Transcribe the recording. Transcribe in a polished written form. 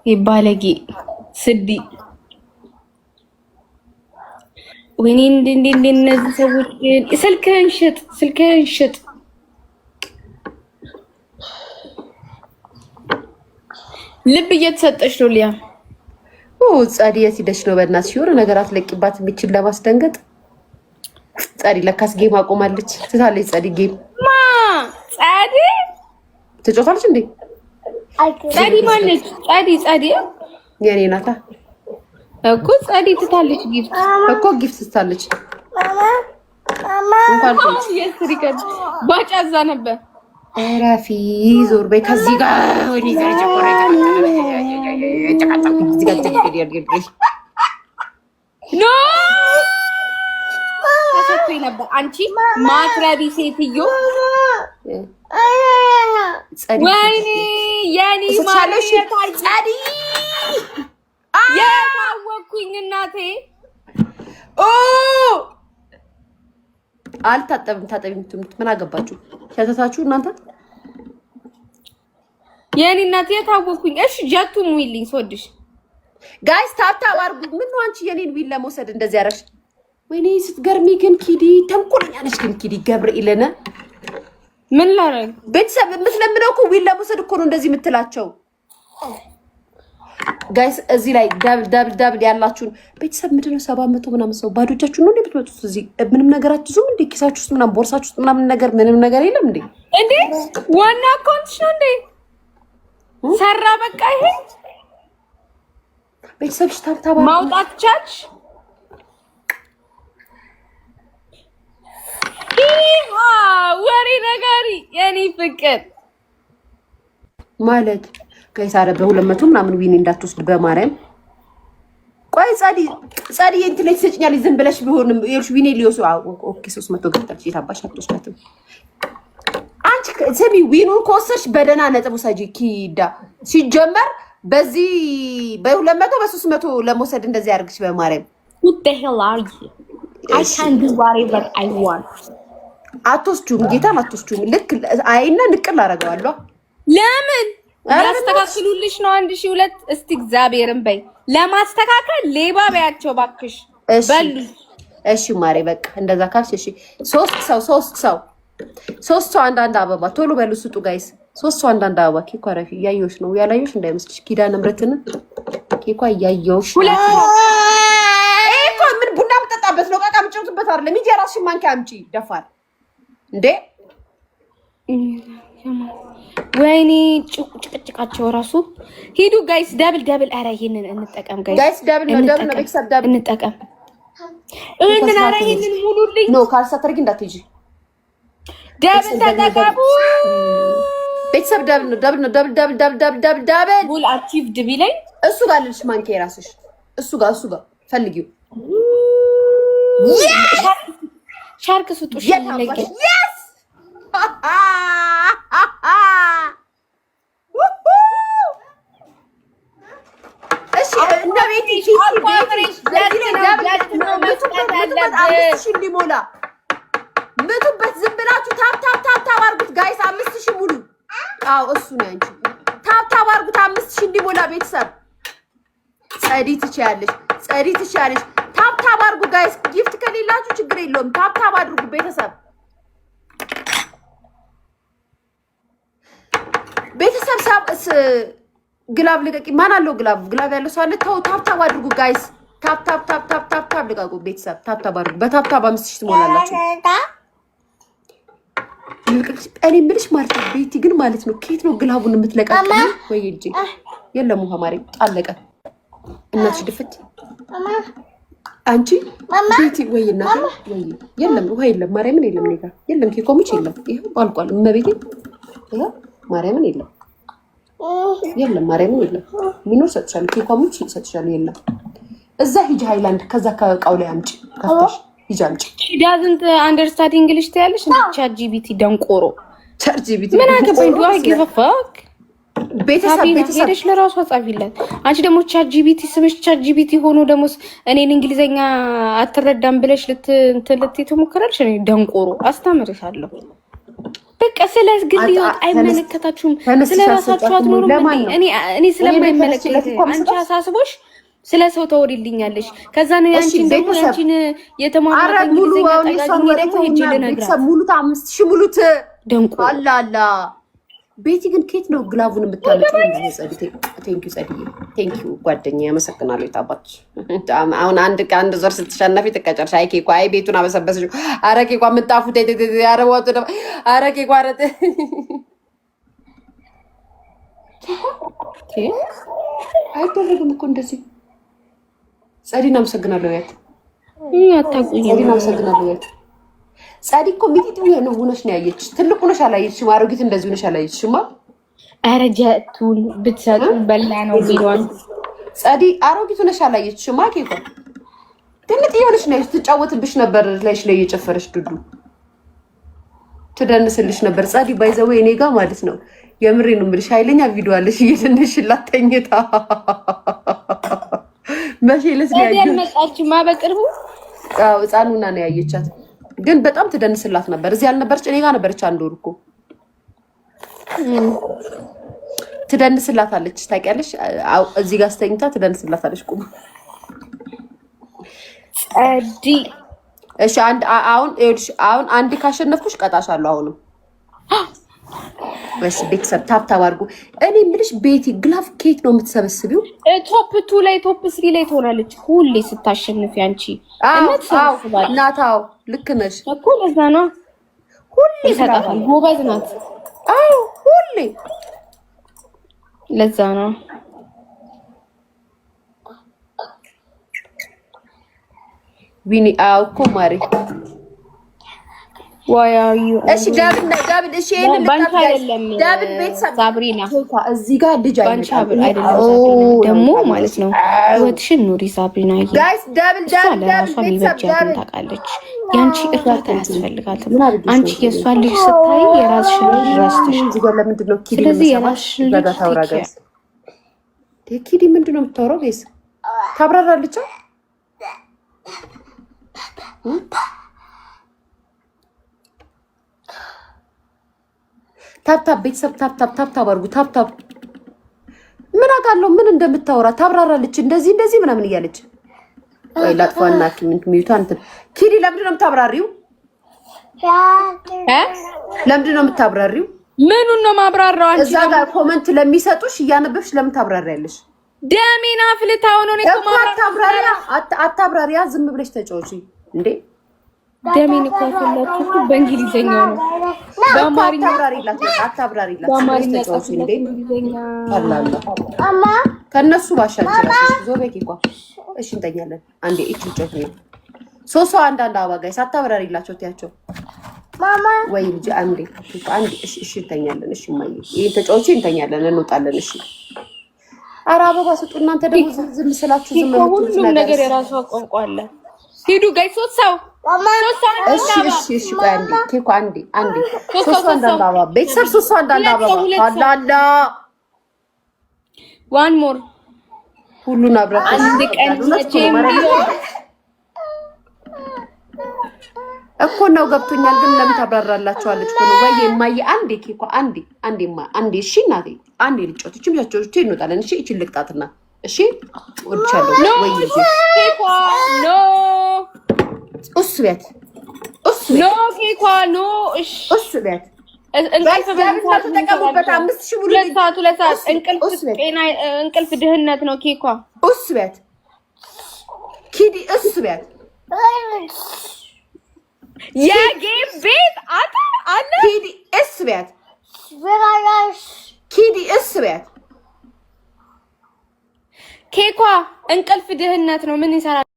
ይባለጊ ስዲ ወይኔ እነዚህ ሰዎች ስልክህን ሽጥ ልብ እየተሰጠች ነው ሊያ ጻዲ የት ሄደሽ ነው በእናትሽ የሆነ ነገር አትለቂባት የሚችል ለማስደንገጥ ጻዲ ለካስ ጌም አቆማለች ትታለች ጻዲ ጌም ጻዲ ትጮታለች እንዴ ጻዲ ማነች ጻዲ የኔ ናታ እኮ ጻዲ ትታለች ጊፍት ትታለች እንኳን የስሪከት ባጫዛ ነበር አራፊ ዞር በይ ከዚህ ጋር ወይኔ ዘርጀ ቆረጠ ኖ ተሰጥቶኝ ነበር አንቺ ማትረቢ ሴትዮ ወይኔ የኔ ማለት ጻዲ የታወኩኝ እናቴ አልታጠብም ታጠቢ የምትሉት ምን አገባችሁ? ሸተታችሁ እናንተ የኔ እናቴ የታወኩኝ። እሺ ጀቱ ሙይልኝ ስወድሽ ጋይስ ታብታብ አድርጉ። ምን ነው አንቺ የኔን ዊል ለመውሰድ እንደዚህ ያረሽ? ወይኔ ስትገርሚ ግን ኪዲ ተንኮለኛ ነሽ። ግን ኪዲ ገብርኤልን ምን ላረግ ቤተሰብ የምትለምነው እኮ ዊል ለመውሰድ እኮ ነው እንደዚህ የምትላቸው። ጋይስ እዚህ ላይ ዳብል ያላችሁን ቤተሰብ ምንድነው 700 ምናምን ሰው ባዶቻችሁ ነው እንዴ ብትመጡት? እዚህ ምንም ነገር አትዙም እንዴ? ኪሳችሁ ውስጥ ምናምን ቦርሳችሁ ውስጥ ምናምን ነገር ምንም ነገር የለም እንዴ? እንዴ ዋና አካውንትሽ ነው እንዴ? ሰራ በቃ ይሄ ቤተሰብሽ ታብታባ ማውጣት ቻች ወሬ ነጋሪ የኔ ፍቅር ማለት ጋይስ አረ በ200 ምናምን ዊን እንዳትወስድ በማርያም። ቆይ ጻዲ እንትን ላይ ትሰጭኛለሽ ዝም ብለሽ ቢሆንም ይልሽ ዊን ሊዮስ ኦኬ 300 ገብታለች። የታባሽ አትወስዳትም አንቺ ሰሚ ዊኑን ከወሰድሽ በደና ነጥብ ውሰጂ ኪዳ። ሲጀመር በዚህ በ200 በ300 ለመውሰድ እንደዚህ ያርግሽ በማርያም። what the hell are you I can do whatever I want አትወስጂም ጌታን አትወስጂም። ልክ አይና ንቅል አደርገዋለሁ። ለምን ያስተካክሉልሽ ነው 1002 እስቲ እግዚአብሔርን በይ ለማስተካከል ሌባ በያቸው ባክሽ በሉ። እሺ ማሬ በቃ እንደዛ ካልሽ እሺ። ሶስት ሰው አንዳንድ አበባ ቶሎ በሉ ስጡ ጋይስ። 3 ሰው አንዳንድ አበባ ኬኳ ረፊ እያየሁሽ ነው ያላየሁሽ እንዳይመስልሽ። ኪዳነ ምሕረትን ኬኳ እያየሁሽ እኮ ምን ቡና የምጠጣበት ነው ቃቃ የምጨውትበት አይደለም። እንጂ የራስሽን ማንኪያ አምጪ ደፋር እንዴ ወይኔ ጭቅጭቃቸው ራሱ ሂዱ ጋይስ ዳብል አረ ይሄንን እንጠቀም ጋይስ ዳብል ነው ቤተሰብ ዳብል እንጠቀም ይሄንን አረ ይሄንን ሙሉልኝ ኖ ካልሳተርጊ እንዳትጂ ዳብል ተጠቀሙ ቤተሰብ ዳብል ነው ቡል አቺቭድ ቢለኝ እሱ ጋር ልልሽ ማንኪያ የራስሽ እሱ ጋር ፈልጊው ሻርክ ስጡ ሸለገ yes እሺ እና ቤት ሊሞላ ምቱበት ዝም ብላችሁ ታፕ አድርጉት ጋይስ 5000 ሙሉ። አዎ እሱ ነው አንቺ ታፕ አድርጉት 5000 እንዲሞላ ቤተሰብ። ጸዲ ትችያለሽ ታፕ አድርጉ ጋይስ። ጊፍት ከሌላችሁ ችግር የለውም ታፕ አድርጉ ቤተሰብ። ግላብ ልቀቂ። ማን አለው ግላብ ያለው ሰው አለ? ተው ታፕ አድርጉ ጋይስ። ታፕ ልቀቁ ቤተሰብ። ታፕ አድርጉ በታፕ 5000 ትሞላላችሁ። እኔ የምልሽ ማለት ነው ቤቲ ግን ማለት ነው ከየት ነው ግላቡን የምትለቀቂ? ወይ እጂ የለም ውሃ ማርያም ጣለቀ እናትሽ ድፍት አንቺ ቤቲ ወይ እናት ወይ የለም ውሃ የለም ማርያምን የለም ኔጋ የለም ኬኮምች የለም ይሄው አልቋል። እመቤቴ ይሄው ማርያምን የለም ማርያምን የለም ሚኖር ሰጥሻለሁ ኬኮምች ሰጥሻለሁ የለም። እዛ ሂጂ ሃይላንድ ከዛ ከቃው ላይ አምጪ ከፍተሽ ሂጂ አምጪ። ዳዝንት አንደርስታንድ እንግሊሽ ታያለሽ እንዴ? ቻት ጂቢቲ ደንቆሮ ቻት ጂቢቲ ምን አገባኝ? ዱ አይ ጊቭ አ ፋክ ቤተሰብ ሄደሽ ለራሷ ጻፊላት። አንቺ ደግሞ ቻት ጂቢቲ ስምሽ ቻት ጂቢቲ ሆኖ ደግሞ እኔን እንግሊዘኛ አትረዳም ብለሽ ልትይ ተሞከራልሽ። እኔ ደንቆሮ አስተምርሻለሁ። በቃ ስለዚህ ግን ሊወጥ አይመለከታችሁም። ስለራሳችሁ አትኖሩም። እኔ ስለማይመለከት አንቺ አሳስቦሽ ስለ ሰው ተወሪልኛለሽ። ከዛ ነው ያንቺን ደግሞ ያንቺን የተማረው እንግሊዝኛ ጠጋኝ ደግሞ ሄጄ ልነግራት ሙሉት 5000 ሙሉት ደንቆ አላላ ቤቲ ግን ኬት ነው ግላቡን የምታመጪው? እንደዚህ ቴንክ ዩ ጸድዬ፣ ቴንክ ዩ ጓደኛዬ፣ አመሰግናለሁ። የታባች አሁን አንድ ዞር ስትሸነፊ ትቀጨርሽ። አይ ኬኳ፣ አይ ቤቱን አበሰበስሽ። ኧረ ኬኳ ምጣፉ ኧረ ወጡ ደግሞ ኧረ ኬኳ ረተ አይደረግም እኮ እንደዚህ። ጸዲን አመሰግናለሁ። ያት ጸዲን አመሰግናለሁ። ያት ጸዲ እኮ ሚጢጥ ነው ሆነሽ ነው ያየችሽ። ትልቅ ሆነሽ አላየችሽም። አሮጊት እንደዚህ ሆነሽ አላየችሽማ። ኧረ ጀቱን ብትሰጡ በላ ነው ቢሏል። ጸዲ አሮጊት ሆነሽ አላየችሽማ። ኬኳ ትልቅ የሆነሽ ነው ትጫወትብሽ ነበር። ላይሽ ላይ እየጨፈረሽ ዱዱ ትደንስልሽ ነበር። ጸዲ ባይዘው እኔ ጋር ማለት ነው። የምሬ ነው የምልሽ። ኃይለኛ ቪዲዮ አለሽ እየተነሽላት ተኝታ መቼለስ ነው ያየችማ በቅርቡ። አዎ ህፃኑና ነው ያየቻት። ግን በጣም ትደንስላት ነበር። እዚህ ያልነበረች እኔ ጋር ነበረች። አንድ ወር እኮ ትደንስላታለች። ታውቂያለሽ? እዚህ ጋር ስተኝታ ትደንስላታለች። ቁም ጸዲ። እሺ አሁን አንድ ካሸነፍኩሽ ቀጣሻለሁ። አሁንም በስ ቤተሰብ ታብታብ አድርጉ። እኔ የምልሽ ቤቲ ግላፍ ኬት ነው የምትሰበስቢው? ቶፕ 2 ላይ ቶፕ 3 ላይ ትሆናለች ሁሌ ስታሸንፊ አንቺ። እናታው ልክ ነሽ እኮ ለዛ ነው ሁሌ ይሰጣታል። ጎበዝ ናት። አዎ ሁሌ ለዛ ነው። ዊኒ እኮ ማሪ እሺ ዳብል እሺ ዳብል ቤተሰብ ሳብሪና እዚህ ጋር ልጅ አይደለም ደግሞ ማለት ነው። ህይወትሽን ኑሪ ሳብሪና። ጋይስ ዳብል ለራሷ የሚበጃትን ታውቃለች። ያንቺ እርዳታ ያስፈልጋትም። አንቺ የእሷን ልጅ ስታይ የራስሽን ልጅ ረስተሽ፣ ስለዚህ የራስሽን ልጅ ጋይስ ኪዲ ምንድን ነው የምታወራው? ጋይስ ታብራራለች። ታብታብ ቤተሰብ ታብታብ አድርጉ። ታብታብ ምን አውቃለሁ ምን እንደምታወራ ታብራራለች። እንደዚህ ምናምን እያለች ወይ ላጥፋና ኪምንት ሚዩታን ኪዲ ለምንድን ነው የምታብራሪው? ለምንድን ነው የምታብራሪው? ምኑን ነው ማብራራው? አንቺ እዛ ጋር ኮሜንት ለሚሰጡሽ እያነበብሽ ለምን ታብራሪያለሽ? ደሜና ፍልታው ነው ነው አታብራሪያ። ዝም ብለሽ ተጫወቺ እንዴ። ደሜን እኮ ፈለኩ በእንግሊዘኛ ነው። በአማርኛ አታብራሪላት። በአማርኛ ተጫወቺ እንዴ። አማ ከነሱ ባሻችላሽ ዞቤክ ይቋ እሺ እንተኛለን። አንዴ እቺ ጮት ነው ሶሶ አንዳንድ አበባ ጋይስ አታብራሪላቸው ትያቸው ማማ ወይ ልጅ አንዴ እሺ እንተኛለን። እሺ ማይ ይሄ ተጫወቺ እንተኛለን፣ እንወጣለን። እሺ ኧረ አበባ ስጡ እናንተ ደግሞ ዝም ስላችሁ ዝም ነው። ሁሉም ነገር የራሱ ቋንቋ አለ። ሂዱ ጋይስ ሶስት እሺ ቆይ አንዴ ኬኮ አንዴ ሶስት አንዳንድ አበባ ቤተሰብ ሶስት አንዳንድ አበባ አላላ ዋን ሞር ሁሉን አብረን አንድ ቀን መቼም ቢሆን እኮ ነው ገብቶኛል። ግን ለምን ታብራራላችኋለች እኮ ነው ወይ የማየ አንዴ ኬኮ አንዴ እሺ እናቴ አንዴ ልጮት እቺ ብቻቸው እንወጣለን። እሺ እቺ ልቅጣትና እሺ ወድቻለሁ ወይ ኬኮ ኖ እሱ ቤት ኖ ኬኳ ኖ እሱ ቤት እንቅልፍ ድህነት ነው። ኬኳ እሱ ቤት ኪዲ እሱ ቤት የጌም ቤት አለ ኪዲ እሱ ቤት ኪዲ እሱ ቤት ኬኳ እንቅልፍ ድህነት ነው። ምን ይሰራል?